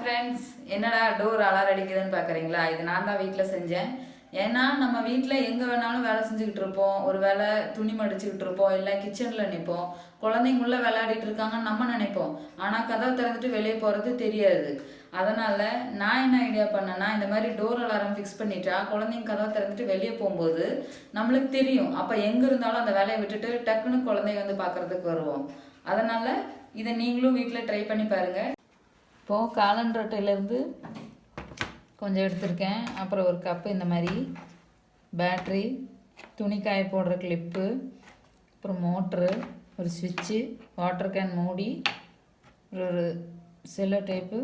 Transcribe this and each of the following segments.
Friends, என்னடா door alarm அடிக்குதுன்னு பார்க்குறீங்களா? இது நான் தான் வீட்டில் செஞ்சேன். ஏன்னா நம்ம வீட்டில் எங்கே வேணாலும் வேலை செஞ்சுக்கிட்டு இருப்போம். ஒரு வேலை துணி மடிச்சுக்கிட்டு இருப்போம், இல்லை கிச்சனில் நிற்போம். குழந்தைங்க உள்ள விளையாடிட்டு இருக்காங்கன்னு நம்ம நினைப்போம். ஆனால் கதவை திறந்துட்டு வெளியே போகிறது தெரியாது. அதனால் நான் என்ன ஐடியா பண்ணேன்னா, இந்த மாதிரி டோர் அலாரம் ஃபிக்ஸ் பண்ணிட்டா குழந்தைங்க கதவை திறந்துட்டு வெளியே போகும்போது நம்மளுக்கு தெரியும். அப்போ எங்கே இருந்தாலும் அந்த வேலையை விட்டுட்டு டக்குன்னு குழந்தைங்க வந்து பார்க்குறதுக்கு வருவோம். அதனால் இதை நீங்களும் வீட்டில் ட்ரை பண்ணி பாருங்கள். இப்போது காலண்டர் அட்டையிலேருந்து கொஞ்சம் எடுத்திருக்கேன். அப்புறம் ஒரு கப்பு இந்த மாதிரி பேட்ரி, துணி காய போடுற கிளிப்பு, அப்புறம் மோட்ரு, ஒரு ஸ்விட்சு, வாட்டர் கேன் மூடி, ஒரு செல்லோ டேப்பு,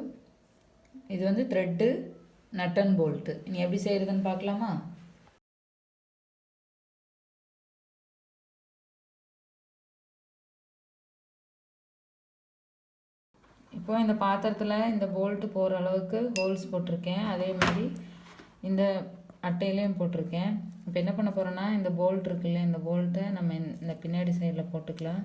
இது வந்து த்ரெட்டு, நட் அண்ட் போல்ட்டு. நீ எப்படி செய்கிறதுன்னு பார்க்கலாமா? இப்போ இந்த பாத்திரத்தில் இந்த போல்ட்டு போகிற அளவுக்கு ஹோல்ஸ் போட்டிருக்கேன். அதே மாதிரி இந்த அட்டையிலையும் போட்டிருக்கேன். இப்போ என்ன பண்ண போகிறோன்னா, இந்த போல்ட் இருக்குல்ல, இந்த போல்ட்டை நம்ம இந்த பின்னாடி சைடில் போட்டுக்கலாம்.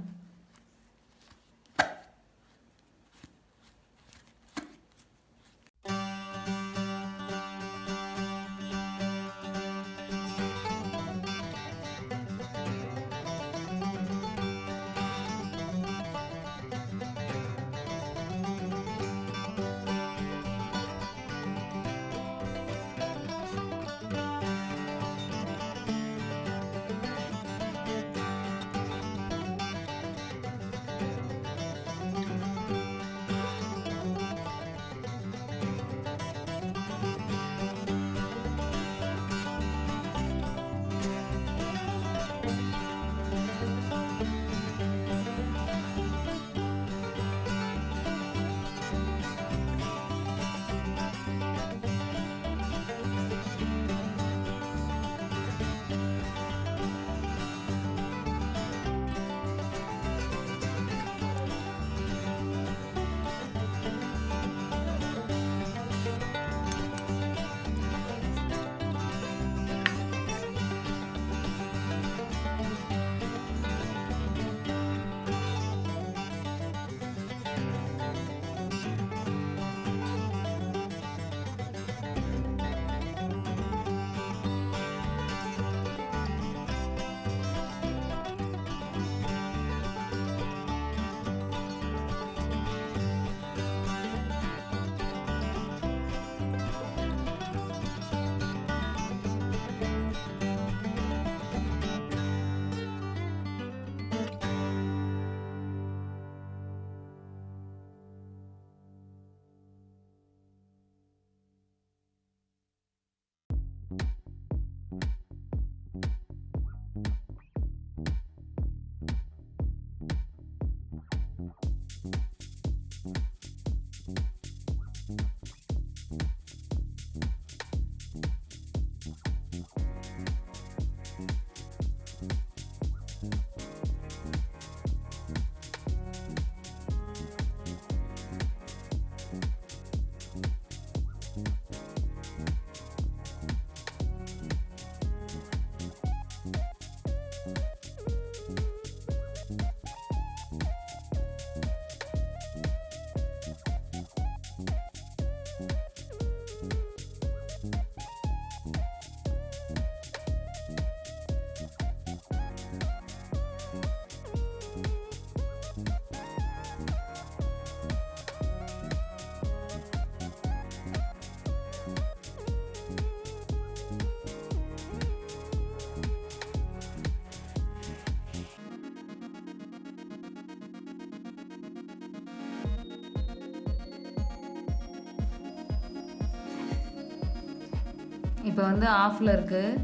இப்போ வந்து ஆஃபில் இருக்குது.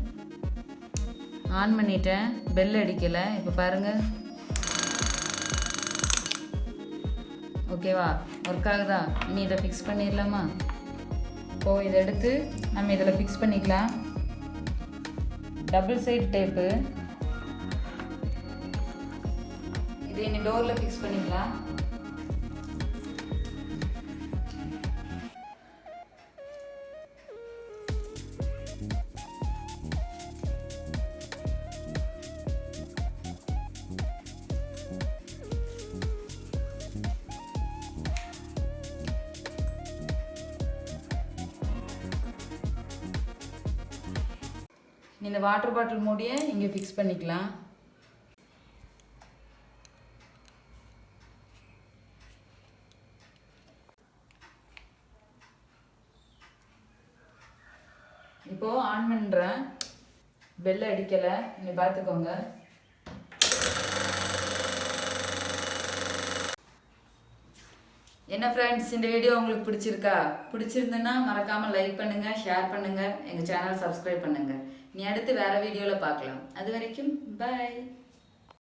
ஆன் பண்ணிட்டேன். பெல் அடிக்கலை. இப்போ பாருங்கள். ஓகேவா? ஒர்க் ஆகுதா? இனி இதை ஃபிக்ஸ் பண்ணிடலாமா? இப்போது இதை எடுத்து நம்ம இதில் ஃபிக்ஸ் பண்ணிக்கலாம். Double side tape. இது இனி டோரில் ஃபிக்ஸ் பண்ணிக்கலாம். இந்த வாட்டர் பாட்டில் மூடியை இங்கே ஃபிக்ஸ் பண்ணிக்கலாம். இப்போது ஆன் பண்ணுறேன். பெல் அடிக்கலை, நீங்கள் பார்த்துக்கோங்க. என்ன ஃப்ரெண்ட்ஸ், இந்த வீடியோ உங்களுக்கு பிடிச்சிருக்கா? பிடிச்சிருந்துன்னா மறக்காமல் லைக் பண்ணுங்கள், ஷேர் பண்ணுங்கள், எங்கள் சேனல் சப்ஸ்கிரைப் பண்ணுங்கள். நீ அடுத்து வேறு வீடியோவில் பார்க்கலாம். அது வரைக்கும் பாய்.